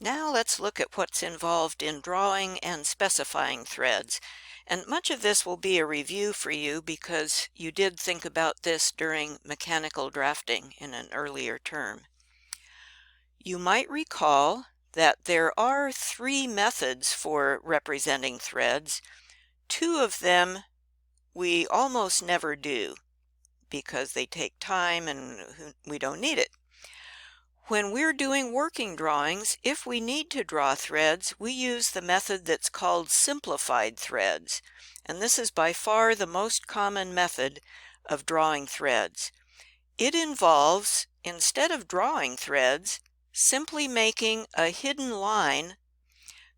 Now let's look at what's involved in drawing and specifying threads. And much of this will be a review for you because you did think about this during mechanical drafting in an earlier term. You might recall that there are three methods for representing threads. Two of them we almost never do because they take time and we don't need it. When we're doing working drawings, if we need to draw threads, we use the method that's called simplified threads. And this is by far the most common method of drawing threads. It involves, instead of drawing threads, simply making a hidden line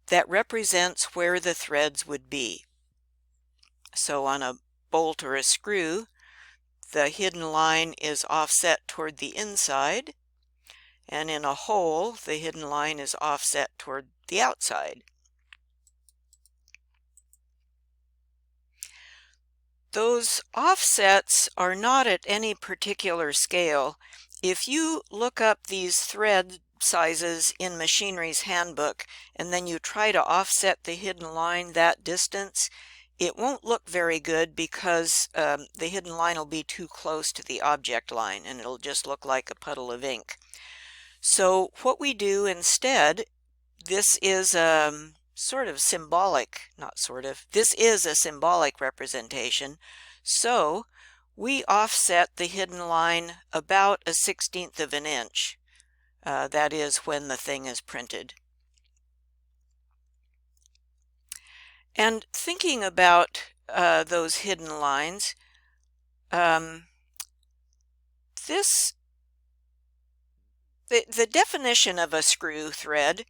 that represents where the threads would be. So on a bolt or a screw, the hidden line is offset toward the inside. And in a hole, the hidden line is offset toward the outside. Those offsets are not at any particular scale. If you look up these thread sizes in Machinery's Handbook and then you try to offset the hidden line that distance, it won't look very good because the hidden line will be too close to the object line and it'll just look like a puddle of ink. So what we do instead, this is sort of symbolic, not sort of, this is a symbolic representation. So we offset the hidden line about 1/16 of an inch. That is when the thing is printed. And thinking about those hidden lines, the definition of a screw thread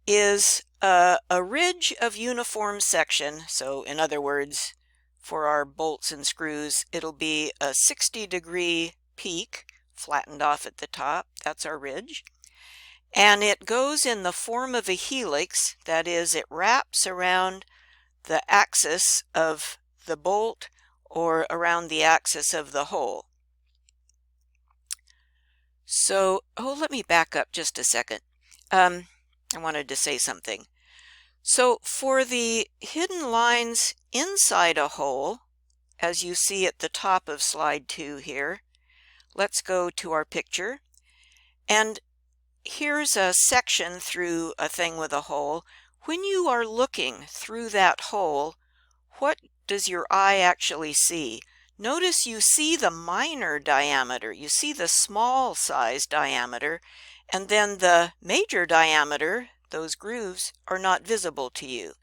is a ridge of uniform section. So in other words, for our bolts and screws, it'll be a 60-degree peak flattened off at the top. That's our ridge. And it goes in the form of a helix. That is, it wraps around the axis of the bolt or around the axis of the hole. So, let me back up just a second. I wanted to say something. So for the hidden lines inside a hole, as you see at the top of slide 2 here, let's go to our picture. And here's a section through a thing with a hole. When you are looking through that hole, what does your eye actually see? Notice you see the minor diameter, you see the small size diameter, and then the major diameter, those grooves, are not visible to you.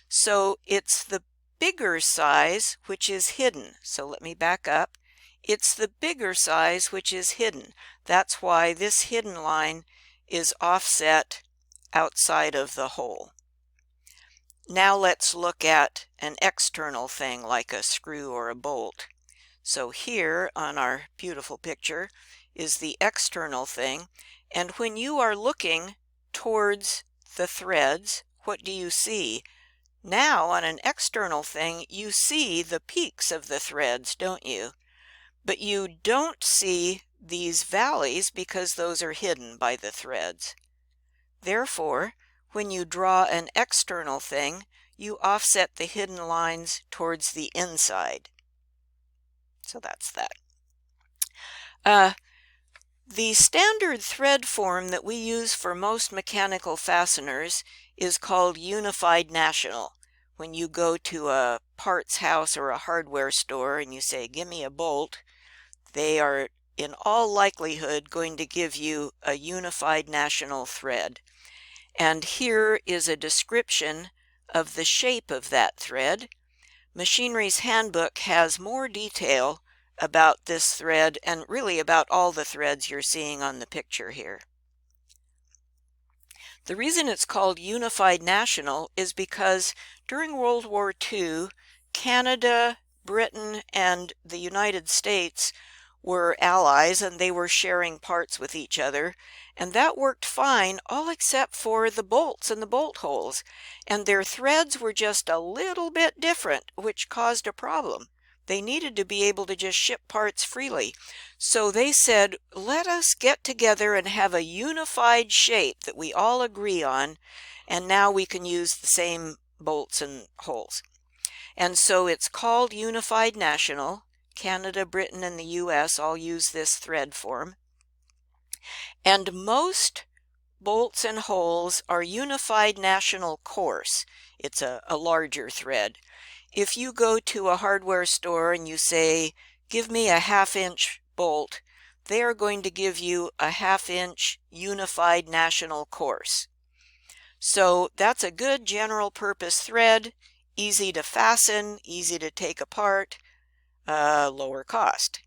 So it's the bigger size which is hidden. So let me back up. It's the bigger size which is hidden. That's why this hidden line is offset outside of the hole. Now let's look at an external thing like a screw or a bolt. So here on our beautiful picture is the external thing, and when you are looking towards the threads, what do you see? Now on an external thing you see the peaks of the threads, don't you? But you don't see these valleys because those are hidden by the threads. Therefore, when you draw an external thing, you offset the hidden lines towards the inside. So that's that. The standard thread form that we use for most mechanical fasteners is called Unified National. When you go to a parts house or a hardware store and you say, "Give me a bolt," they are in all likelihood going to give you a Unified National thread. And here is a description of the shape of that thread. Machinery's Handbook has more detail about this thread and really about all the threads you're seeing on the picture here. The reason it's called Unified National is because during World War II, Canada, Britain, and the United States were allies and they were sharing parts with each other, and that worked fine all except for the bolts and the bolt holes, and their threads were just a little bit different, which caused a problem. They needed to be able to just ship parts freely. So they said, let us get together and have a unified shape that we all agree on, and now we can use the same bolts and holes. And so it's called Unified National. Canada, Britain, and the US all use this thread form. And most bolts and holes are Unified National Course. It's a larger thread. If you go to a hardware store and you say, give me a 1/2 inch bolt, they are going to give you a 1/2 inch Unified National Course. So that's a good general purpose thread, easy to fasten, easy to take apart, lower cost.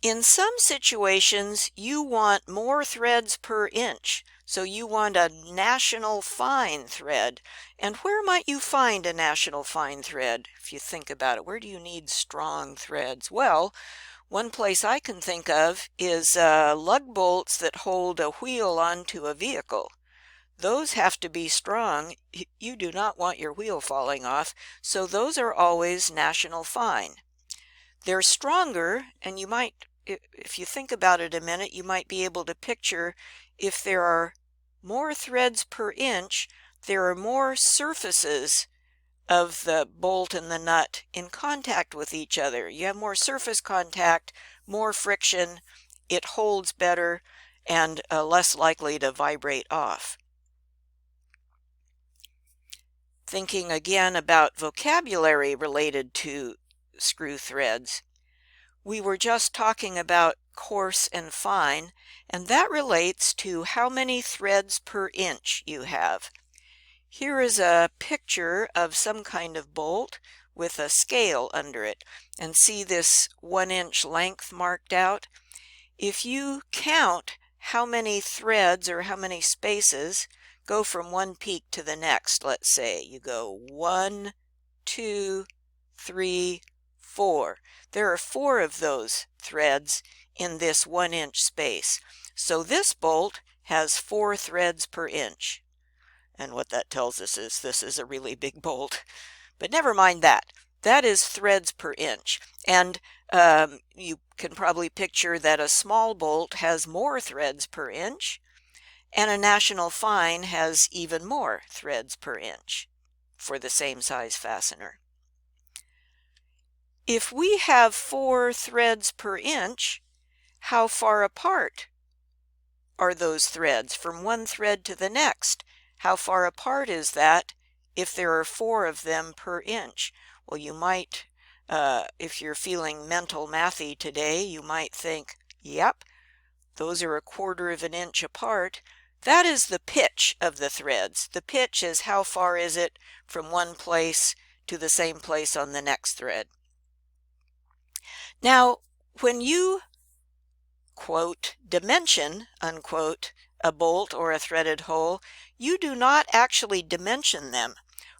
In some situations, you want more threads per inch, so you want a national fine thread. And where might you find a national fine thread? If you think about it, where do you need strong threads? Well, one place I can think of is lug bolts that hold a wheel onto a vehicle. Those have to be strong. You do not want your wheel falling off, so those are always national fine. They're stronger, and you might, if you think about it a minute, you might be able to picture if there are more threads per inch, there are more surfaces of the bolt and the nut in contact with each other. You have more surface contact, more friction, it holds better, and less likely to vibrate off. Thinking again about vocabulary related to screw threads. We were just talking about coarse and fine, and that relates to how many threads per inch you have. Here is a picture of some kind of bolt with a scale under it, and see this 1 inch length marked out. If you count how many threads or how many spaces go from one peak to the next, let's say you go 1, 2, 3, 4. There are 4 of those threads in this 1 inch space. So this bolt has 4 threads per inch. And what that tells us is this is a really big bolt. But never mind that. That is threads per inch. And you can probably picture that a small bolt has more threads per inch, and a national fine has even more threads per inch for the same size fastener. If we have 4 threads per inch, how far apart are those threads from one thread to the next? How far apart is that if there are 4 of them per inch? Well, you might, if you're feeling mental mathy today, you might think, yep, those are 1/4 of an inch apart. That is the pitch of the threads. The pitch is how far is it from one place to the same place on the next thread. Now, when you, quote, dimension, unquote, a bolt or a threaded hole, you do not actually dimension them.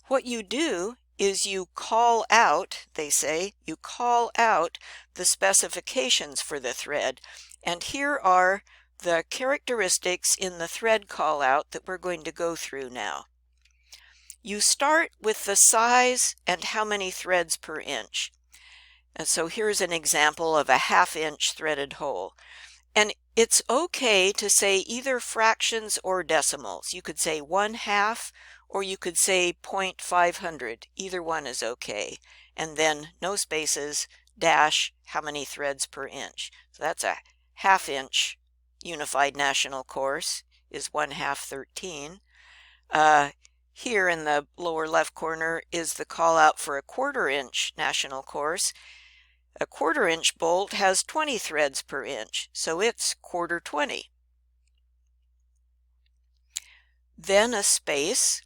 What you do is you call out, they say, you call out the specifications for the thread. And here are the characteristics in the thread call out that we're going to go through now. You start with the size and how many threads per inch. And so here's an example of a 1/2 inch threaded hole. And it's okay to say either fractions or decimals. You could say 1/2 or you could say 0.500. Either one is okay. And then no spaces, dash, how many threads per inch. So that's a 1/2 inch Unified National Course is 1/2 13. Here in the lower left corner is the call out for a 1/4 inch National Course. A 1/4 inch bolt has 20 threads per inch, so it's 1/4 20. Then a space.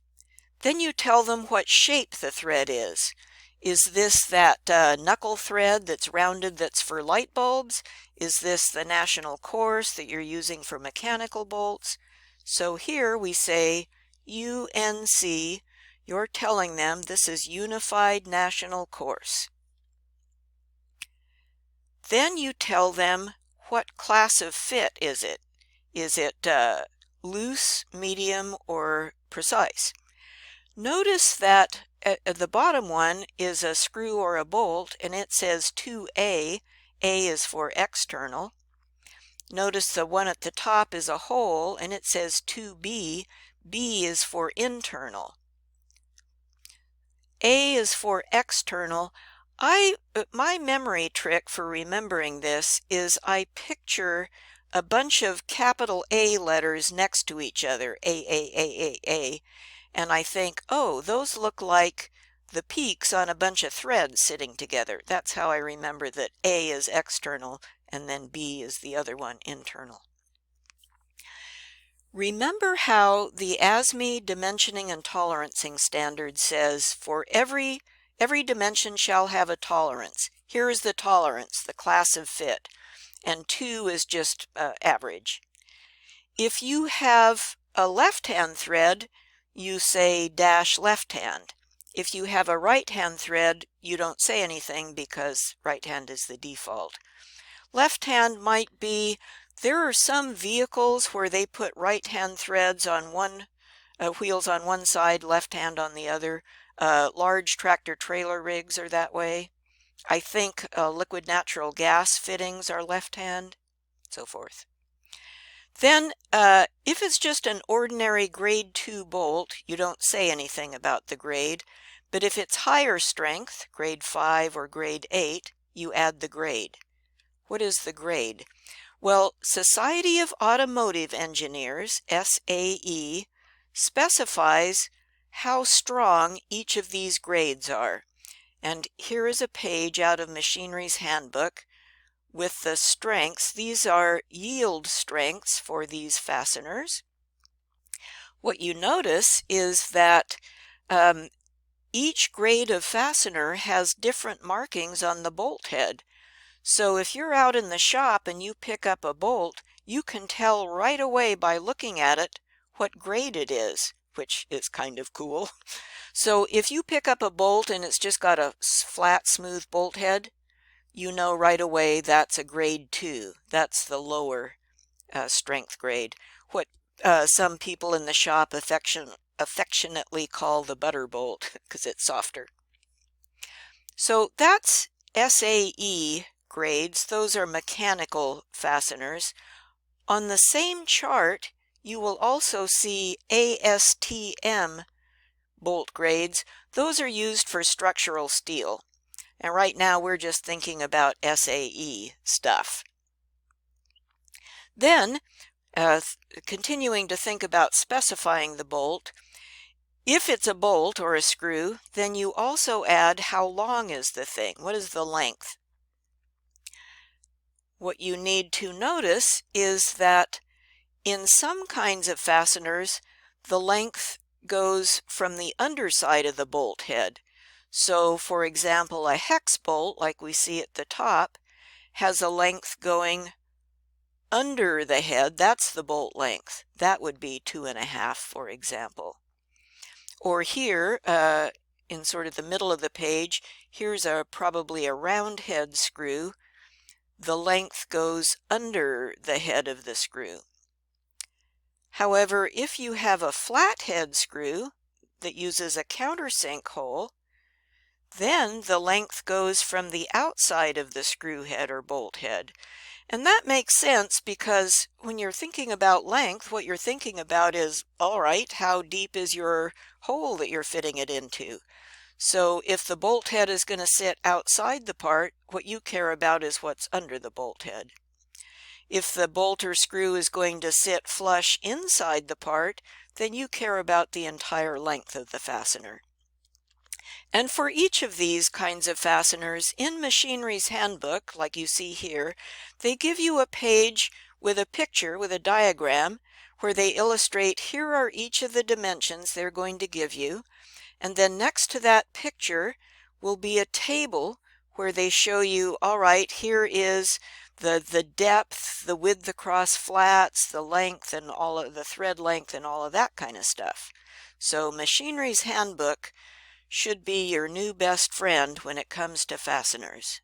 Then you tell them what shape the thread is. Is this that knuckle thread that's rounded that's for light bulbs? Is this the National Course that you're using for mechanical bolts? So here we say UNC. You're telling them this is Unified National Course. Then you tell them what class of fit is it. Is it loose, medium, or precise? Notice that the bottom one is a screw or a bolt, and it says 2A. A is for external. Notice the one at the top is a hole, and it says 2B. B is for internal. A is for external. My memory trick for remembering this is I picture a bunch of capital A letters next to each other, A, and I think, oh, those look like the peaks on a bunch of threads sitting together. That's how I remember that A is external and then B is the other one, internal. Remember how the ASME dimensioning and tolerancing standard says for every dimension shall have a tolerance. Here is the tolerance, the class of fit, and 2 is just average. If you have a left-hand thread, you say dash left-hand. If you have a right-hand thread, you don't say anything because right-hand is the default. Left-hand might be, there are some vehicles where they put right-hand threads on wheels on one side, left-hand on the other. Large tractor-trailer rigs are that way. I think liquid natural gas fittings are left-hand, so forth. Then, if it's just an ordinary grade 2 bolt, you don't say anything about the grade, but if it's higher strength, grade 5 or grade 8, you add the grade. What is the grade? Well, Society of Automotive Engineers, SAE, specifies how strong each of these grades are. And here is a page out of Machinery's Handbook with the strengths. These are yield strengths for these fasteners. What you notice is that each grade of fastener has different markings on the bolt head. So if you're out in the shop and you pick up a bolt, you can tell right away by looking at it what grade it is, which is kind of cool. So if you pick up a bolt and it's just got a flat, smooth bolt head, you know right away that's a grade 2. That's the lower strength grade. What some people in the shop affectionately call the butter bolt because it's softer. So that's SAE grades. Those are mechanical fasteners. On the same chart, you will also see ASTM bolt grades. Those are used for structural steel. And right now we're just thinking about SAE stuff. Then, continuing to think about specifying the bolt, if it's a bolt or a screw, then you also add how long is the thing. What is the length? What you need to notice is that in some kinds of fasteners, the length goes from the underside of the bolt head. So, for example, a hex bolt, like we see at the top, has a length going under the head. That's the bolt length. That would be 2.5, for example. Or here, in sort of the middle of the page, here's probably a round head screw. The length goes under the head of the screw. However, if you have a flat head screw that uses a countersink hole, then the length goes from the outside of the screw head or bolt head. And that makes sense because when you're thinking about length, what you're thinking about is, all right, how deep is your hole that you're fitting it into? So if the bolt head is going to sit outside the part, what you care about is what's under the bolt head. If the bolt or screw is going to sit flush inside the part, then you care about the entire length of the fastener. And for each of these kinds of fasteners, in Machinery's Handbook, like you see here, they give you a page with a picture, with a diagram, where they illustrate here are each of the dimensions they're going to give you. And then next to that picture will be a table where they show you, all right, here is the depth, the width across flats, the length, and all of the thread length, and all of that kind of stuff. So Machinery's Handbook should be your new best friend when it comes to fasteners.